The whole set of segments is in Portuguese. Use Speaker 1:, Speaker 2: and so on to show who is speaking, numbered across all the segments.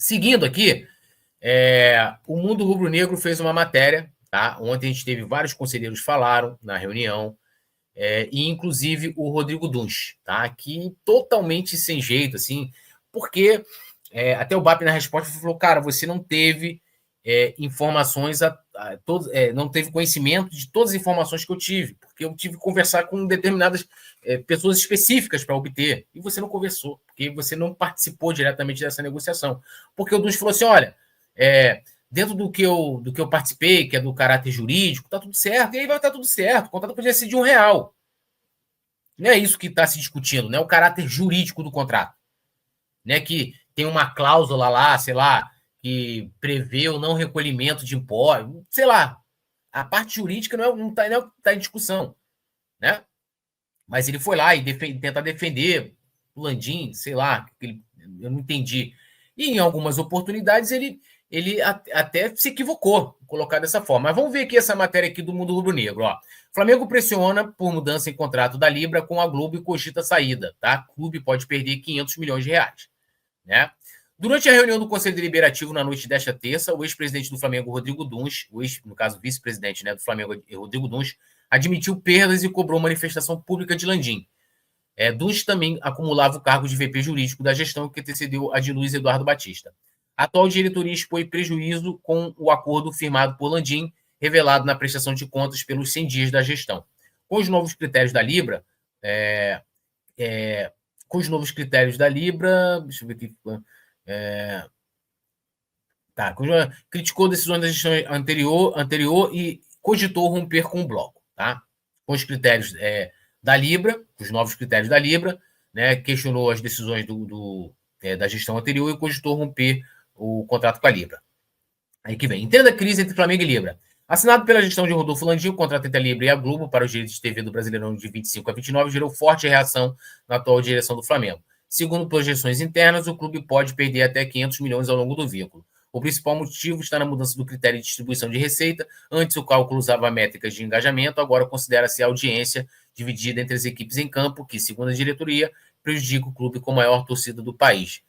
Speaker 1: Seguindo aqui, o Mundo Rubro-Negro fez uma matéria, tá? Ontem a gente teve vários conselheiros falaram na reunião, e inclusive o Rodrigo Duns, tá? Que totalmente sem jeito, assim, porque até o BAP na resposta falou, cara, você não teve informações, não teve conhecimento de todas as informações que eu tive, porque eu tive que conversar com determinadas pessoas específicas para obter, e você não conversou, porque você não participou diretamente dessa negociação. Porque o Duns falou assim, olha, dentro do que eu participei, que é do caráter jurídico, tá tudo certo, e aí vai estar tudo certo, o contrato podia ser de R$1. Não é isso que está se discutindo, né? O caráter jurídico do contrato, né? Que tem uma cláusula lá, sei lá, que prevê o não recolhimento de impostos, sei lá. A parte jurídica não está em discussão, né? Mas ele foi lá e tenta defender o Landim, sei lá, eu não entendi. E em algumas oportunidades ele até se equivocou, colocar dessa forma. Mas vamos ver aqui essa matéria aqui do Mundo Rubro-Negro. Flamengo pressiona por mudança em contrato da Libra com a Globo e cogita saída. Tá? O clube pode perder 500 milhões de reais. Né? Durante a reunião do Conselho Deliberativo na noite desta terça, o ex-presidente do Flamengo, Rodrigo Duns, no caso, vice-presidente, né, do Flamengo, Rodrigo Duns, admitiu perdas e cobrou manifestação pública de Landim. Duns também acumulava o cargo de VP jurídico da gestão que antecedeu a de Luiz Eduardo Batista. A atual diretoria expõe prejuízo com o acordo firmado por Landim, revelado na prestação de contas pelos 100 dias da gestão. Com os novos critérios da Libra, deixa eu ver aqui. Criticou decisões da gestão anterior e cogitou romper com o bloco. Tá? Com os critérios da Libra, os novos critérios da Libra, né, questionou as decisões da gestão anterior e cogitou romper o contrato com a Libra. Aí que vem. Entenda a crise entre Flamengo e Libra. Assinado pela gestão de Rodolfo Landim, o contrato entre a Libra e a Globo para os direitos de TV do Brasileirão de 25 a 29 gerou forte reação na atual direção do Flamengo. Segundo projeções internas, o clube pode perder até 500 milhões ao longo do vínculo. O principal motivo está na mudança do critério de distribuição de receita. Antes o cálculo usava métricas de engajamento, agora considera-se a audiência dividida entre as equipes em campo, que, segundo a diretoria, prejudica o clube com a maior torcida do país.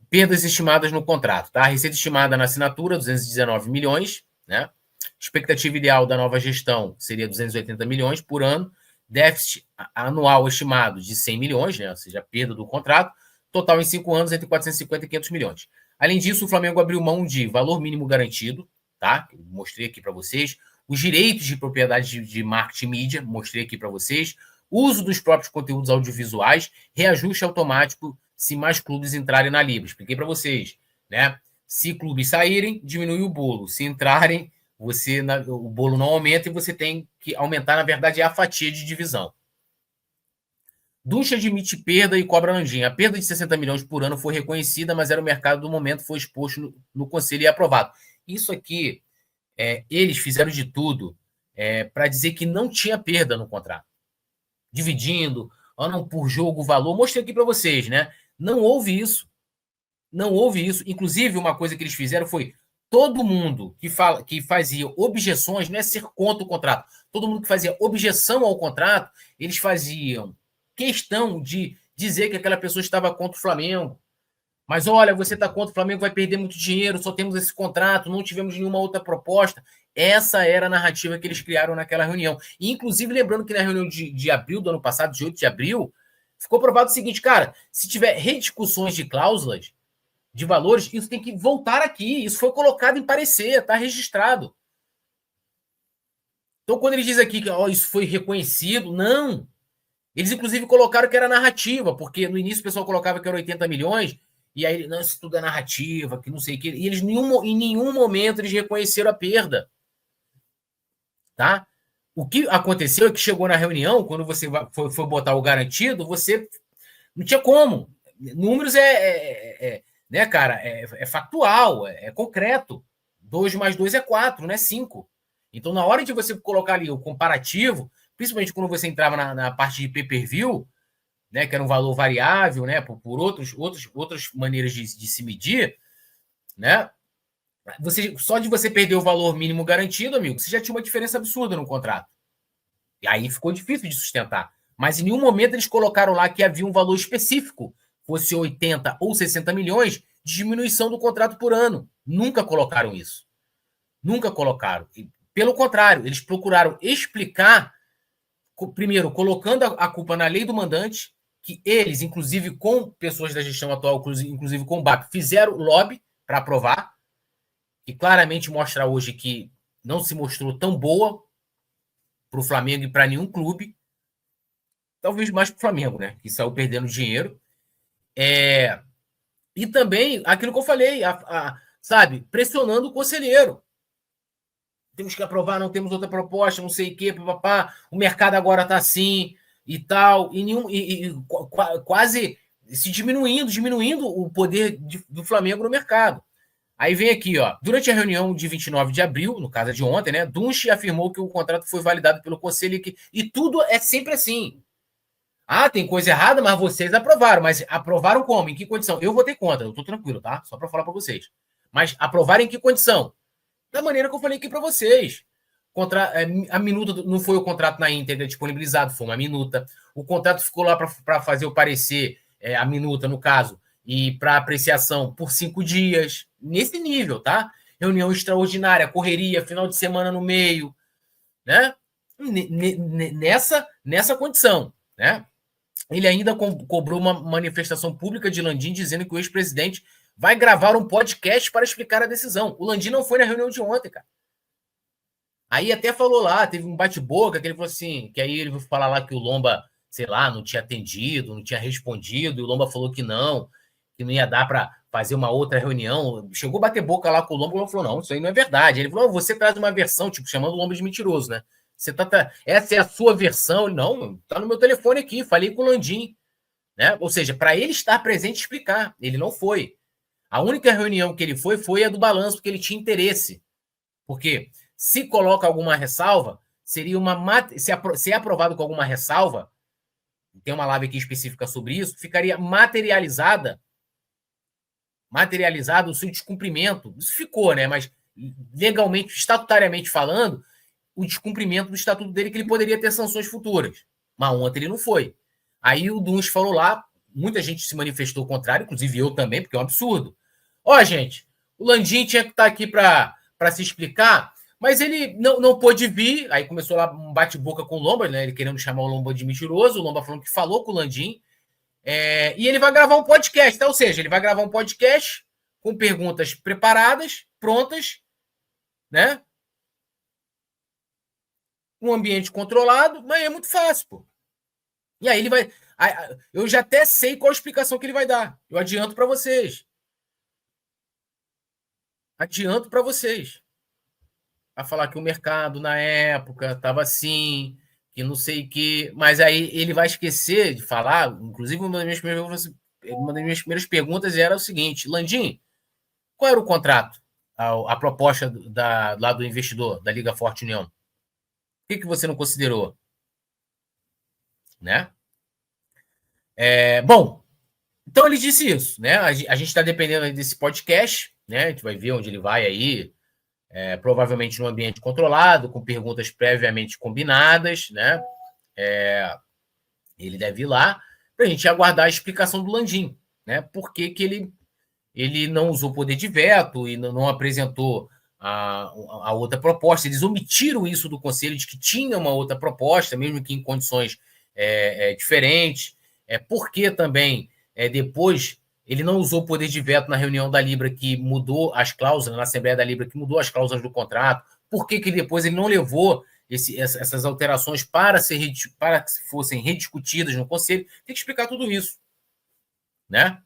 Speaker 1: Perdas estimadas no contrato. Tá? A receita estimada na assinatura, 219 milhões. Né? Expectativa ideal da nova gestão seria 280 milhões por ano. Déficit anual estimado de 100 milhões, né? Ou seja, a perda do contrato. Total em 5 anos entre 450 e 500 milhões. Além disso, o Flamengo abriu mão de valor mínimo garantido, tá? Eu mostrei aqui para vocês. Os direitos de propriedade de marketing mídia, mostrei aqui para vocês. Uso dos próprios conteúdos audiovisuais, reajuste automático se mais clubes entrarem na Libra. Expliquei para vocês, né? Se clubes saírem, diminui o bolo. Se entrarem, o bolo não aumenta e você tem que aumentar, na verdade, a fatia de divisão. Ducha admite perda e cobra Landim. A perda de 60 milhões por ano foi reconhecida, mas era o mercado do momento, foi exposto no conselho e aprovado. Isso aqui, eles fizeram de tudo para dizer que não tinha perda no contrato. Dividindo, não por jogo, valor. Mostrei aqui para vocês, né? Não houve isso. Não houve isso. Inclusive, uma coisa que eles fizeram foi todo mundo que fazia objeções, não é ser contra o contrato, todo mundo que fazia objeção ao contrato, eles faziam questão de dizer que aquela pessoa estava contra o Flamengo. Mas olha, você está contra o Flamengo, vai perder muito dinheiro, só temos esse contrato, não tivemos nenhuma outra proposta. Essa era a narrativa que eles criaram naquela reunião. E, inclusive, lembrando que na reunião de abril do ano passado, de 8 de abril, ficou provado o seguinte, cara, se tiver rediscussões de cláusulas, de valores, isso tem que voltar aqui. Isso foi colocado em parecer, está registrado. Então, quando ele diz aqui que isso foi reconhecido, não. Eles, inclusive, colocaram que era narrativa, porque no início o pessoal colocava que era 80 milhões, e aí, não, isso tudo é narrativa, que não sei o quê. E eles, em nenhum momento, eles reconheceram a perda. Tá? O que aconteceu é que chegou na reunião, quando você foi botar o garantido, você não tinha como. Números né, cara, é factual, é concreto. 2 mais 2 é 4, não é 5. Então, na hora de você colocar ali o comparativo, principalmente quando você entrava na parte de pay-per-view, né, que era um valor variável, né, por outras maneiras de se medir, né, só de você perder o valor mínimo garantido, amigo, você já tinha uma diferença absurda no contrato. E aí ficou difícil de sustentar. Mas em nenhum momento eles colocaram lá que havia um valor específico, fosse 80 ou 60 milhões, diminuição do contrato por ano. Nunca colocaram isso. Nunca colocaram. Pelo contrário, eles procuraram explicar, primeiro, colocando a culpa na lei do mandante, que eles, inclusive com pessoas da gestão atual, inclusive com o BAP, fizeram lobby para aprovar, e claramente mostra hoje que não se mostrou tão boa para o Flamengo e para nenhum clube, talvez mais para o Flamengo, né? Que saiu perdendo dinheiro. E também aquilo que eu falei, sabe, pressionando o conselheiro. Temos que aprovar, não temos outra proposta, não sei o quê, papapá, o mercado agora está assim e tal, e quase se diminuindo o poder do Flamengo no mercado. Aí vem aqui, ó, durante a reunião de 29 de abril, no caso de ontem, né, Dunche afirmou que o contrato foi validado pelo conselho e tudo é sempre assim. Ah, tem coisa errada, mas vocês aprovaram. Mas aprovaram como? Em que condição? Eu votei contra, eu tô tranquilo, tá? Só para falar para vocês. Mas aprovaram em que condição? Da maneira que eu falei aqui para vocês. A minuta não foi o contrato na íntegra disponibilizado, foi uma minuta. O contrato ficou lá para fazer o parecer, a minuta, no caso, e para apreciação por 5 dias. Nesse nível, tá? Reunião extraordinária, correria, final de semana no meio, né? Nessa condição, né? Ele ainda cobrou uma manifestação pública de Landim dizendo que o ex-presidente vai gravar um podcast para explicar a decisão. O Landim não foi na reunião de ontem, cara. Aí até falou lá, teve um bate-boca, que ele falou assim, que aí ele foi falar lá que o Lomba, sei lá, não tinha atendido, não tinha respondido, e o Lomba falou que não ia dar para fazer uma outra reunião. Chegou a bater boca lá com o Lomba, e o Lomba falou, não, isso aí não é verdade. Ele falou, você traz uma versão, tipo, chamando o Lomba de mentiroso, né? Essa é a sua versão. Ele, não, tá no meu telefone aqui, falei com o Landim. Né? Ou seja, para ele estar presente e explicar. Ele não foi. A única reunião que ele foi a do balanço, porque ele tinha interesse. Porque se coloca alguma ressalva, seria se é aprovado com alguma ressalva, tem uma live aqui específica sobre isso, ficaria materializado o seu descumprimento. Isso ficou, né? Mas legalmente, estatutariamente falando, o descumprimento do estatuto dele, que ele poderia ter sanções futuras. Mas ontem ele não foi. Aí o Duns falou lá, muita gente se manifestou contrário, inclusive eu também, porque é um absurdo. Ó, gente, o Landim tinha que estar aqui para se explicar, mas ele não pôde vir. Aí começou lá um bate-boca com o Lomba, né? Ele querendo chamar o Lomba de mentiroso, o Lomba falando que falou com o Landim. E ele vai gravar um podcast, tá? Ou seja, ele vai gravar um podcast com perguntas preparadas, prontas, né? Um ambiente controlado, mas é muito fácil, pô. E aí ele vai... Eu já até sei qual a explicação que ele vai dar. Eu adianto para vocês. Vai falar que o mercado, na época, estava assim, que não sei o quê. Mas aí ele vai esquecer de falar. Inclusive, uma das minhas primeiras perguntas era o seguinte: Landim, qual era o contrato? A proposta lá do investidor, da Liga Forte União? Por que você não considerou? Né? Bom, então ele disse isso, né? A gente está dependendo desse podcast, né? A gente vai ver onde ele vai aí, provavelmente num ambiente controlado, com perguntas previamente combinadas, né? Ele deve ir lá para a gente aguardar a explicação do Landim, né? Por que ele não usou poder de veto e não apresentou a outra proposta. Eles omitiram isso do conselho, de que tinha uma outra proposta, mesmo que em condições diferentes. Porque também, depois, ele não usou poder de veto na reunião da Libra, que mudou as cláusulas, na Assembleia da Libra, que mudou as cláusulas do contrato. Por que depois ele não levou essas alterações para que fossem rediscutidas no conselho? Tem que explicar tudo isso, né?